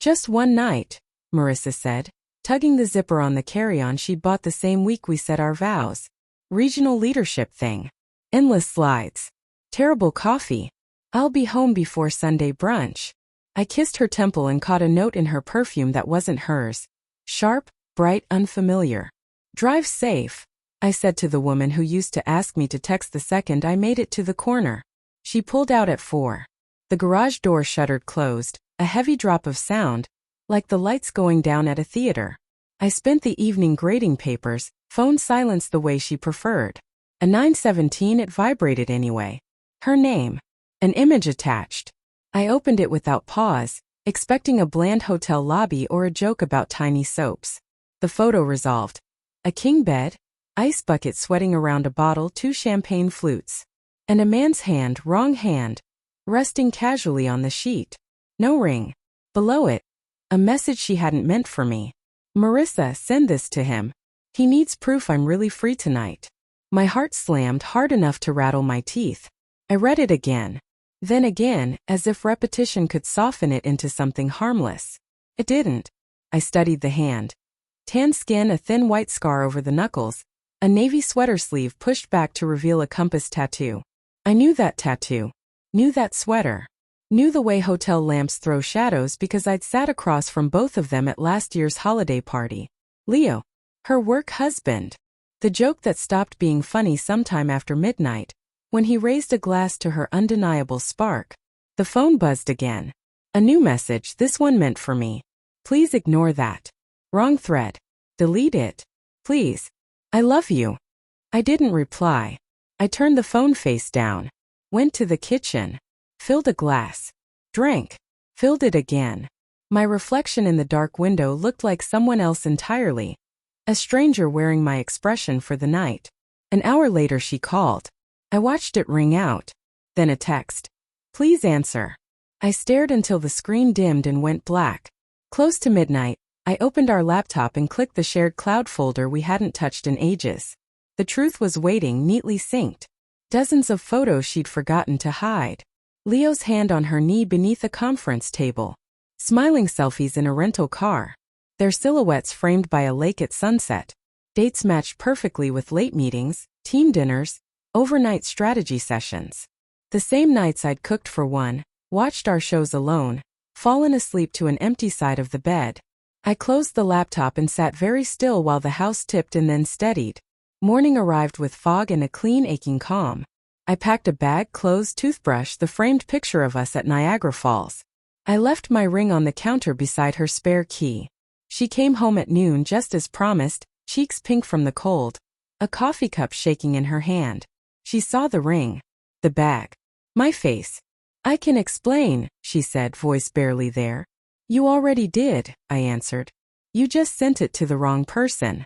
Just one night, Marissa said, tugging the zipper on the carry-on she'd bought the same week we said our vows. Regional leadership thing. Endless slides. Terrible coffee. I'll be home before Sunday brunch. I kissed her temple and caught a note in her perfume that wasn't hers. Sharp, bright, unfamiliar. Drive safe, I said to the woman who used to ask me to text the second I made it to the corner. She pulled out at 4. The garage door shuttered closed, a heavy drop of sound, like the lights going down at a theater. I spent the evening grading papers, phone silenced the way she preferred. A 917, it vibrated anyway. Her name. An image attached. I opened it without pause, expecting a bland hotel lobby or a joke about tiny soaps. The photo resolved. A king bed, ice bucket sweating around a bottle, 2 champagne flutes. And a man's hand, wrong hand, resting casually on the sheet. No ring. Below it, a message she hadn't meant for me. Marissa, send this to him. He needs proof I'm really free tonight. My heart slammed hard enough to rattle my teeth. I read it again. Then again, as if repetition could soften it into something harmless. It didn't. I studied the hand. Tan skin, a thin white scar over the knuckles, a navy sweater sleeve pushed back to reveal a compass tattoo. I knew that tattoo. Knew that sweater. Knew the way hotel lamps throw shadows because I'd sat across from both of them at last year's holiday party. Leo. Her work husband. The joke that stopped being funny sometime after midnight, when he raised a glass to her undeniable spark. The phone buzzed again. A new message, this one meant for me. Please ignore that. Wrong thread. Delete it. Please. I love you. I didn't reply. I turned the phone face down. Went to the kitchen. Filled a glass. Drank. Filled it again. My reflection in the dark window looked like someone else entirely. A stranger wearing my expression for the night. An hour later she called. I watched it ring out. Then a text. Please answer. I stared until the screen dimmed and went black. Close to midnight, I opened our laptop and clicked the shared cloud folder we hadn't touched in ages. The truth was waiting, neatly synced. Dozens of photos she'd forgotten to hide. Leo's hand on her knee beneath a conference table. Smiling selfies in a rental car. Their silhouettes framed by a lake at sunset. Dates matched perfectly with late meetings, team dinners, overnight strategy sessions. The same nights I'd cooked for one, watched our shows alone, fallen asleep to an empty side of the bed. I closed the laptop and sat very still while the house tipped and then steadied. Morning arrived with fog and a clean, aching calm. I packed a bag, clothes, toothbrush, the framed picture of us at Niagara Falls. I left my ring on the counter beside her spare key. She came home at noon just as promised, cheeks pink from the cold, a coffee cup shaking in her hand. She saw the ring, the bag, my face. I can explain, she said, voice barely there. You already did, I answered. You just sent it to the wrong person.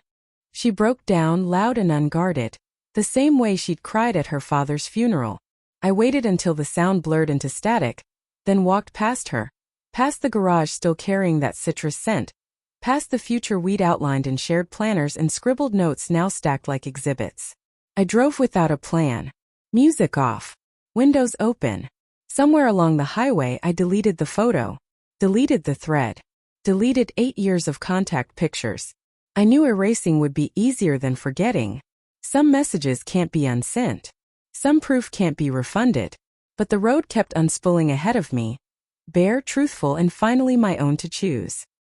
She broke down, loud and unguarded, the same way she'd cried at her father's funeral. I waited until the sound blurred into static, then walked past her, past the garage still carrying that citrus scent, past the future we'd outlined in shared planners and scribbled notes now stacked like exhibits. I drove without a plan. Music off. Windows open. Somewhere along the highway I deleted the photo. Deleted the thread. Deleted 8 years of contact pictures. I knew erasing would be easier than forgetting. Some messages can't be unsent. Some proof can't be refunded. But the road kept unspooling ahead of me. Bare, truthful, and finally my own to choose.